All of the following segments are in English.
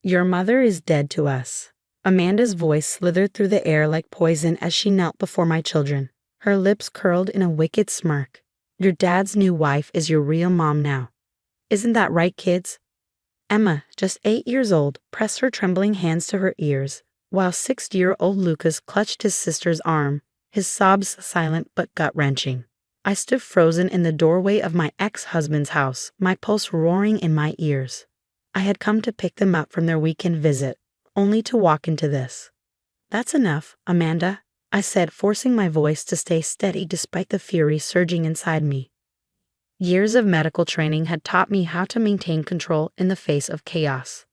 Your mother is dead to us. Amanda's voice slithered through the air like poison as she knelt before my children, her lips curled in a wicked smirk. Your dad's new wife is your real mom now. Isn't that right, kids? Emma, just 8 years old, pressed her trembling hands to her ears, while 6-year-old Lucas clutched his sister's arm, his sobs silent but gut-wrenching. I stood frozen in the doorway of my ex-husband's house, my pulse roaring in my ears. I had come to pick them up from their weekend visit, only to walk into this. That's enough, Amanda, I said, forcing my voice to stay steady despite the fury surging inside me. Years of medical training had taught me how to maintain control in the face of chaos.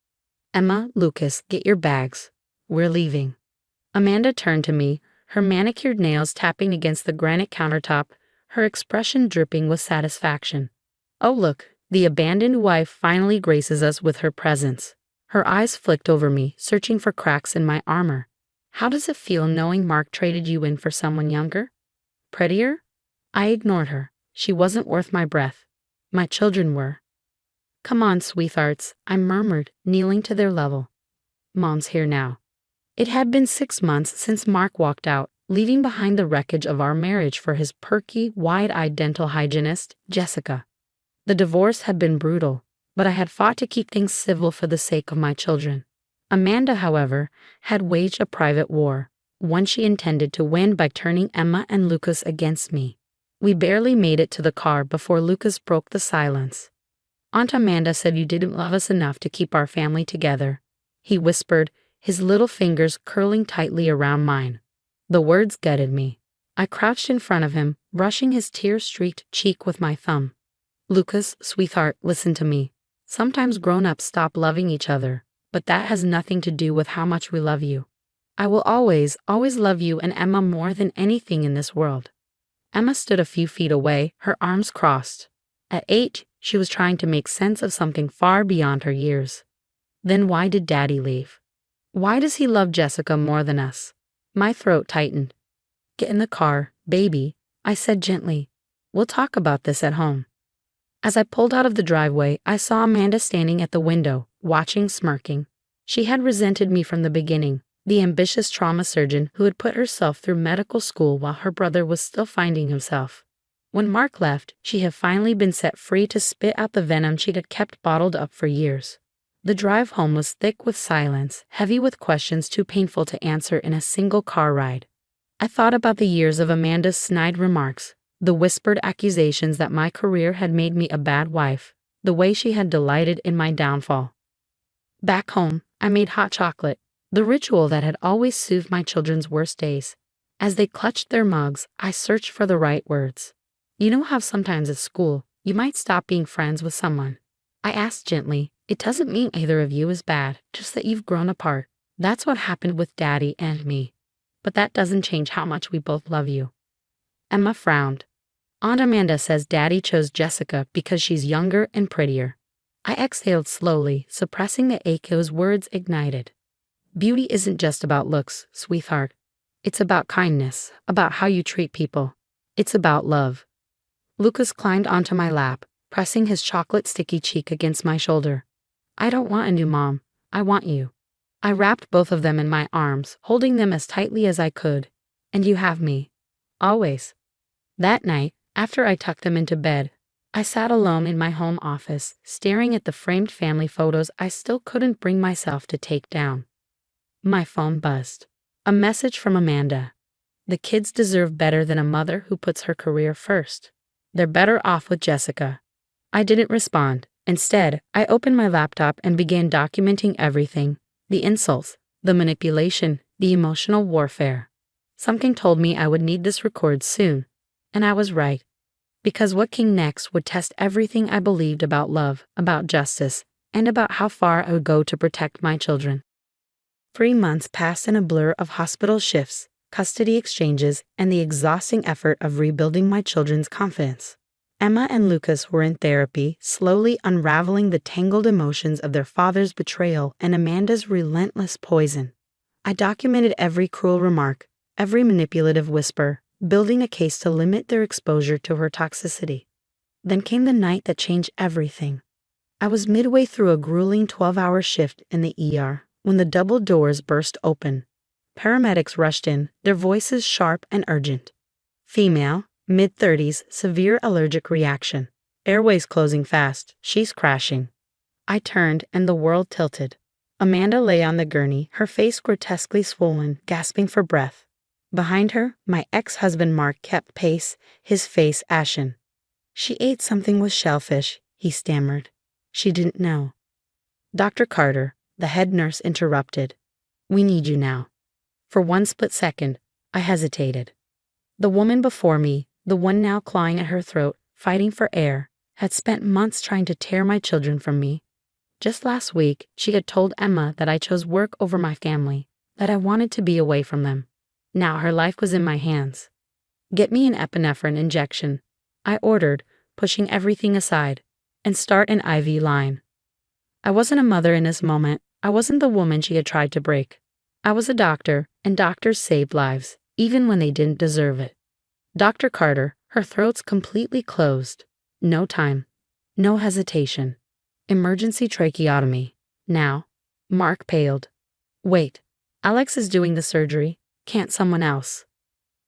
Emma, Lucas, get your bags. We're leaving. Amanda turned to me, her manicured nails tapping against the granite countertop, her expression dripping with satisfaction. Oh look, the abandoned wife finally graces us with her presence. Her eyes flicked over me, searching for cracks in my armor. How does it feel knowing Mark traded you in for someone younger? Prettier? I ignored her. She wasn't worth my breath. My children were. Come on, sweethearts, I murmured, kneeling to their level. Mom's here now. It had been 6 months since Mark walked out, leaving behind the wreckage of our marriage for his perky, wide-eyed dental hygienist, Jessica. The divorce had been brutal, but I had fought to keep things civil for the sake of my children. Amanda, however, had waged a private war, one she intended to win by turning Emma and Lucas against me. We barely made it to the car before Lucas broke the silence. Aunt Amanda said you didn't love us enough to keep our family together, he whispered, his little fingers curling tightly around mine. The words gutted me. I crouched in front of him, brushing his tear-streaked cheek with my thumb. Lucas, sweetheart, listen to me. Sometimes grown-ups stop loving each other, but that has nothing to do with how much we love you. I will always, always love you and Emma more than anything in this world. Emma stood a few feet away, her arms crossed. At 8, she was trying to make sense of something far beyond her years. Then why did Daddy leave? Why does he love Jessica more than us? My throat tightened. Get in the car, baby, I said gently. We'll talk about this at home. As I pulled out of the driveway, I saw Amanda standing at the window, watching, smirking. She had resented me from the beginning, the ambitious trauma surgeon who had put herself through medical school while her brother was still finding himself. When Mark left, she had finally been set free to spit out the venom she had kept bottled up for years. The drive home was thick with silence, heavy with questions too painful to answer in a single car ride. I thought about the years of Amanda's snide remarks, the whispered accusations that my career had made me a bad wife, the way she had delighted in my downfall. Back home, I made hot chocolate, the ritual that had always soothed my children's worst days. As they clutched their mugs, I searched for the right words. You know how sometimes at school, you might stop being friends with someone? I asked gently. It doesn't mean either of you is bad, just that you've grown apart. That's what happened with Daddy and me. But that doesn't change how much we both love you. Emma frowned. Aunt Amanda says Daddy chose Jessica because she's younger and prettier. I exhaled slowly, suppressing the ache those words ignited. Beauty isn't just about looks, sweetheart. It's about kindness, about how you treat people. It's about love. Lucas climbed onto my lap, pressing his chocolate-sticky cheek against my shoulder. I don't want a new mom. I want you. I wrapped both of them in my arms, holding them as tightly as I could. And you have me. Always. That night, after I tucked them into bed, I sat alone in my home office, staring at the framed family photos I still couldn't bring myself to take down. My phone buzzed. A message from Amanda. The kids deserve better than a mother who puts her career first. They're better off with Jessica. I didn't respond. Instead, I opened my laptop and began documenting everything. The insults, the manipulation, the emotional warfare. Something told me I would need this record soon. And I was right. Because what came next would test everything I believed about love, about justice, and about how far I would go to protect my children. 3 months passed in a blur of hospital shifts, custody exchanges, and the exhausting effort of rebuilding my children's confidence. Emma and Lucas were in therapy, slowly unraveling the tangled emotions of their father's betrayal and Amanda's relentless poison. I documented every cruel remark, every manipulative whisper, building a case to limit their exposure to her toxicity. Then came the night that changed everything. I was midway through a grueling 12-hour shift in the ER when the double doors burst open. Paramedics rushed in, their voices sharp and urgent. Female, mid-30s, severe allergic reaction. Airways closing fast, she's crashing. I turned and the world tilted. Amanda lay on the gurney, her face grotesquely swollen, gasping for breath. Behind her, my ex-husband Mark kept pace, his face ashen. She ate something with shellfish, he stammered. She didn't know. Dr. Carter, the head nurse, interrupted. We need you now. For one split second, I hesitated. The woman before me, the one now clawing at her throat, fighting for air, had spent months trying to tear my children from me. Just last week, she had told Emma that I chose work over my family, that I wanted to be away from them. Now her life was in my hands. Get me an epinephrine injection, I ordered, pushing everything aside, and start an IV line. I wasn't a mother in this moment. I wasn't the woman she had tried to break. I was a doctor, and doctors saved lives, even when they didn't deserve it. Dr. Carter, her throat's completely closed. No time. No hesitation. Emergency tracheotomy. Now. Mark paled. Wait. Alex is doing the surgery. Can't someone else?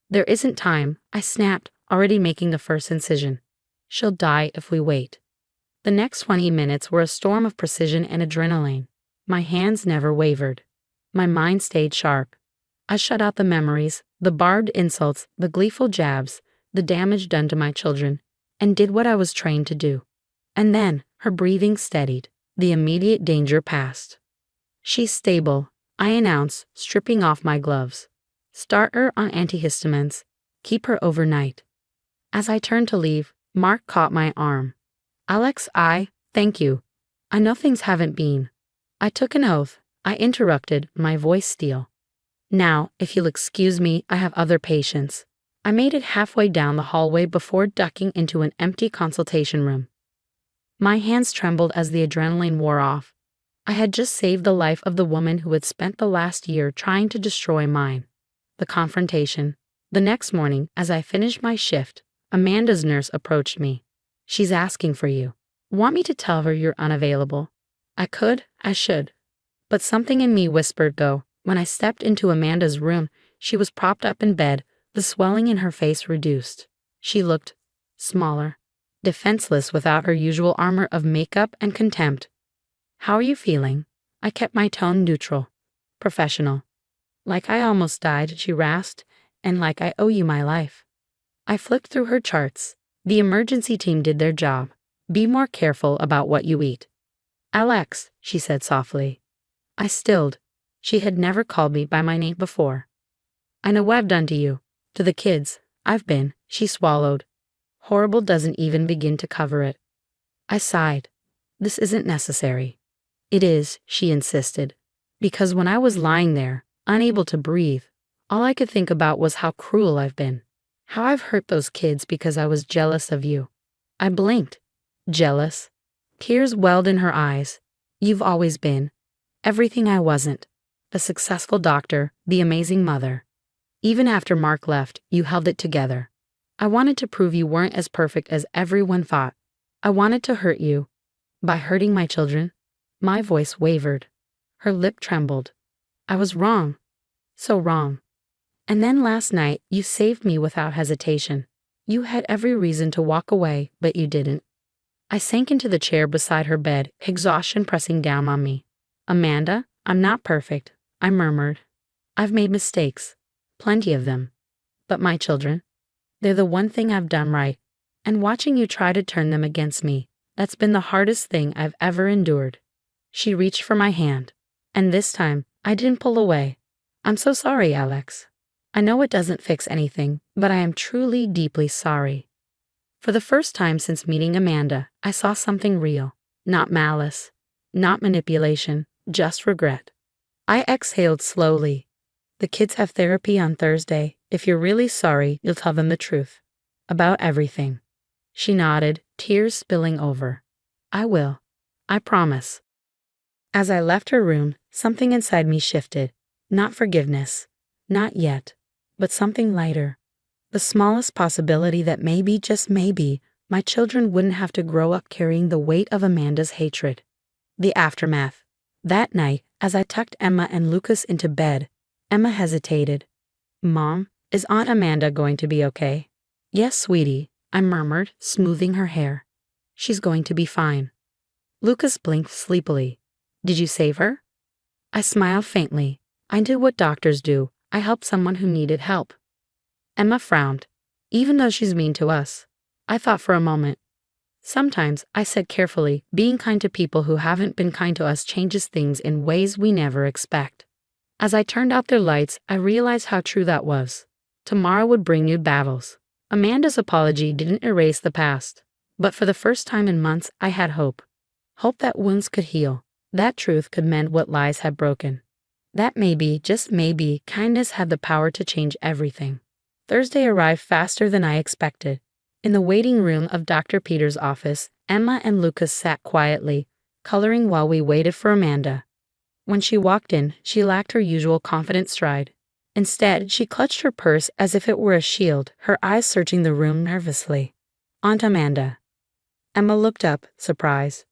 There isn't time, I snapped, already making the first incision. She'll die if we wait. The next 20 minutes were a storm of precision and adrenaline. My hands never wavered. My mind stayed sharp. I shut out the memories, the barbed insults, the gleeful jabs, the damage done to my children, and did what I was trained to do. And then, her breathing steadied. The immediate danger passed. She's stable, I announced, stripping off my gloves. Start her on antihistamines. Keep her overnight. As I turned to leave, Mark caught my arm. Alex, thank you. I know things haven't been. I took an oath. I interrupted, my voice steel. Now, if you'll excuse me, I have other patients. I made it halfway down the hallway before ducking into an empty consultation room. My hands trembled as the adrenaline wore off. I had just saved the life of the woman who had spent the last year trying to destroy mine. The confrontation. The next morning, as I finished my shift, Amanda's nurse approached me. She's asking for you. Want me to tell her you're unavailable? I should. But something in me whispered go. When I stepped into Amanda's room, she was propped up in bed, the swelling in her face reduced. She looked smaller, defenseless without her usual armor of makeup and contempt. How are you feeling? I kept my tone neutral, professional. Like I almost died, she rasped, and like I owe you my life. I flicked through her charts. The emergency team did their job. Be more careful about what you eat. Alex, she said softly. I stilled. She had never called me by my name before. I know what I've done to you. To the kids. She swallowed. Horrible doesn't even begin to cover it. I sighed. This isn't necessary. It is, she insisted. Because when I was lying there, unable to breathe, all I could think about was how cruel I've been. How I've hurt those kids because I was jealous of you. I blinked. Jealous. Tears welled in her eyes. You've always been. Everything I wasn't. The successful doctor, the amazing mother. Even after Mark left, you held it together. I wanted to prove you weren't as perfect as everyone thought. I wanted to hurt you. By hurting my children? My voice wavered. Her lip trembled. I was wrong. So wrong. And then last night, you saved me without hesitation. You had every reason to walk away, but you didn't. I sank into the chair beside her bed, exhaustion pressing down on me. Amanda, I'm not perfect, I murmured. I've made mistakes. Plenty of them. But my children, they're the one thing I've done right. And watching you try to turn them against me, that's been the hardest thing I've ever endured. She reached for my hand. And this time, I didn't pull away. I'm so sorry, Alex. I know it doesn't fix anything, but I am truly, deeply sorry. For the first time since meeting Amanda, I saw something real. Not malice. Not manipulation. Just regret. I exhaled slowly. The kids have therapy on Thursday. If you're really sorry, you'll tell them the truth. About everything. She nodded, tears spilling over. I will. I promise. As I left her room, something inside me shifted. Not forgiveness. Not yet. But something lighter. The smallest possibility that maybe, just maybe, My children wouldn't have to grow up carrying the weight of Amanda's hatred. The aftermath. That night, as I tucked Emma and Lucas into bed, Emma hesitated. Mom, is Aunt Amanda going to be okay? Yes, sweetie, I murmured, smoothing her hair. She's going to be fine. Lucas blinked sleepily. Did you save her? I smiled faintly. I did what doctors do. I helped someone who needed help. Emma frowned. Even though she's mean to us. I thought for a moment. Sometimes, I said carefully, being kind to people who haven't been kind to us changes things in ways we never expect. As I turned out their lights, I realized how true that was. Tomorrow would bring new battles. Amanda's apology didn't erase the past. But for the first time in months, I had hope. Hope that wounds could heal. That truth could mend what lies had broken. That maybe, just maybe, kindness had the power to change everything. Thursday arrived faster than I expected. In the waiting room of Dr. Peters' office, Emma and Lucas sat quietly, coloring while we waited for Amanda. When she walked in, she lacked her usual confident stride. Instead, she clutched her purse as if it were a shield, her eyes searching the room nervously. Aunt Amanda. Emma looked up, surprised.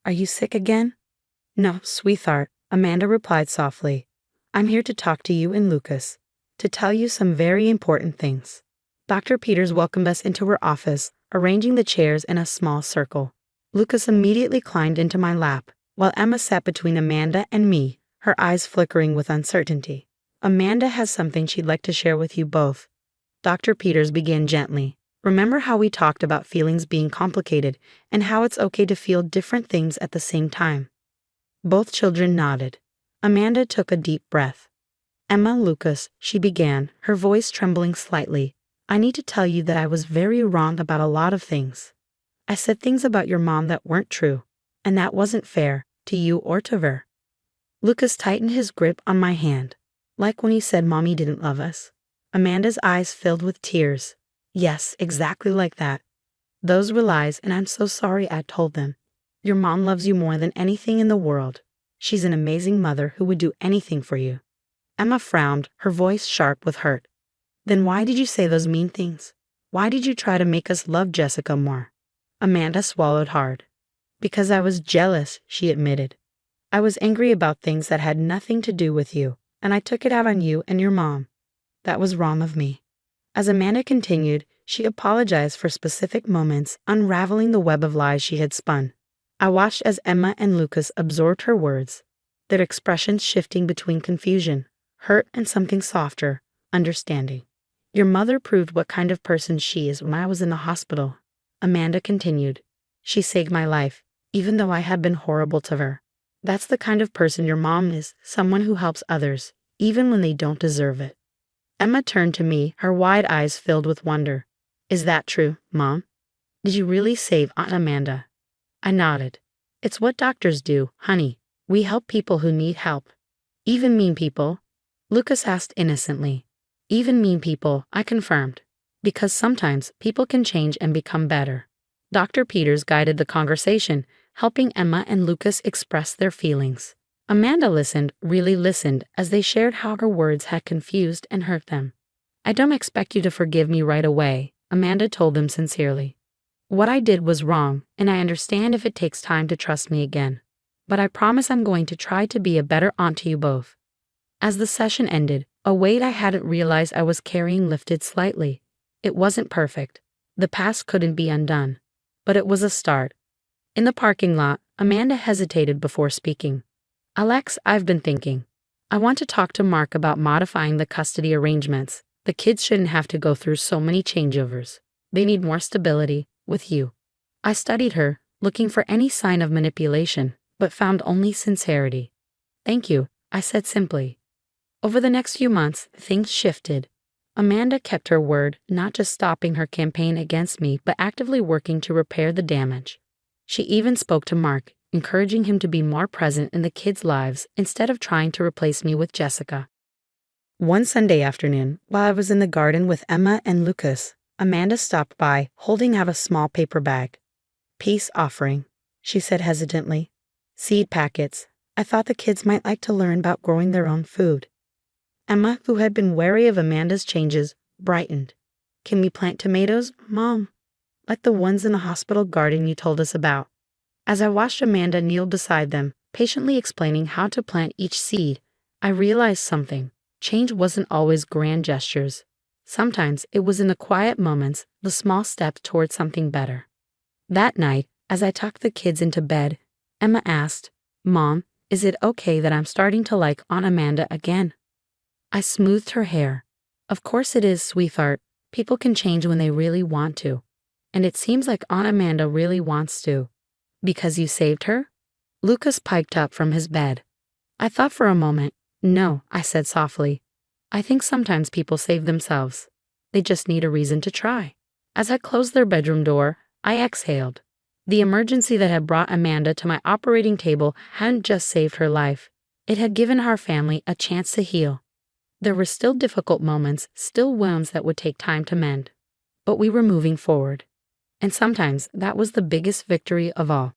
Are you sick again? No, sweetheart, Amanda replied softly. I'm here to talk to you and Lucas. To tell you some very important things. Dr. Peters welcomed us into her office, arranging the chairs in a small circle. Lucas immediately climbed into my lap, while Emma sat between Amanda and me, her eyes flickering with uncertainty. Amanda has something she'd like to share with you both. Dr. Peters began gently. Remember how we talked about feelings being complicated and how it's okay to feel different things at the same time? Both children nodded. Amanda took a deep breath. Emma, Lucas, she began, her voice trembling slightly. I need to tell you that I was very wrong about a lot of things. I said things about your mom that weren't true, and that wasn't fair, to you or to her. Lucas tightened his grip on my hand, like when he said Mommy didn't love us. Amanda's eyes filled with tears. Yes, exactly like that. Those were lies, and I'm so sorry I told them. Your mom loves you more than anything in the world. She's an amazing mother who would do anything for you. Emma frowned, her voice sharp with hurt. Then why did you say those mean things? Why did you try to make us love Jessica more? Amanda swallowed hard. Because I was jealous, she admitted. I was angry about things that had nothing to do with you, and I took it out on you and your mom. That was wrong of me. As Amanda continued, she apologized for specific moments, unraveling the web of lies she had spun. I watched as Emma and Lucas absorbed her words, their expressions shifting between confusion, hurt, and something softer, understanding. Your mother proved what kind of person she is when I was in the hospital. Amanda continued. She saved my life, even though I had been horrible to her. That's the kind of person your mom is, someone who helps others, even when they don't deserve it. Emma turned to me, her wide eyes filled with wonder. Is that true, Mom? Did you really save Aunt Amanda? I nodded. It's what doctors do, honey. We help people who need help. Even mean people? Lucas asked innocently. Even mean people, I confirmed. Because sometimes people can change and become better. Dr. Peters guided the conversation, helping Emma and Lucas express their feelings. Amanda listened, really listened, as they shared how her words had confused and hurt them. I don't expect you to forgive me right away, Amanda told them sincerely. What I did was wrong, and I understand if it takes time to trust me again. But I promise I'm going to try to be a better aunt to you both. As the session ended, a weight I hadn't realized I was carrying lifted slightly. It wasn't perfect. The past couldn't be undone. But it was a start. In the parking lot, Amanda hesitated before speaking. Alex, I've been thinking. I want to talk to Mark about modifying the custody arrangements. The kids shouldn't have to go through so many changeovers. They need more stability, with you. I studied her, looking for any sign of manipulation, but found only sincerity. Thank you, I said simply. Over the next few months, things shifted. Amanda kept her word, not just stopping her campaign against me, but actively working to repair the damage. She even spoke to Mark, encouraging him to be more present in the kids' lives instead of trying to replace me with Jessica. One Sunday afternoon, while I was in the garden with Emma and Lucas, Amanda stopped by, holding out a small paper bag. Peace offering, she said hesitantly. Seed packets. I thought the kids might like to learn about growing their own food. Emma, who had been wary of Amanda's changes, brightened. Can we plant tomatoes, Mom? like the ones in the hospital garden you told us about. As I watched Amanda kneel beside them, patiently explaining how to plant each seed, I realized something. Change wasn't always grand gestures. Sometimes it was in the quiet moments, the small steps toward something better. That night, as I tucked the kids into bed, Emma asked, "Mom, is it okay that I'm starting to like Aunt Amanda again?" I smoothed her hair. "Of course it is, sweetheart. People can change when they really want to. And it seems like Aunt Amanda really wants to. Because you saved her?" Lucas piped up from his bed. I thought for a moment. "No," I said softly. "I think sometimes people save themselves. They just need a reason to try." As I closed their bedroom door, I exhaled. The emergency that had brought Amanda to my operating table hadn't just saved her life. It had given our family a chance to heal. There were still difficult moments, still wounds that would take time to mend. But we were moving forward. And sometimes that was the biggest victory of all.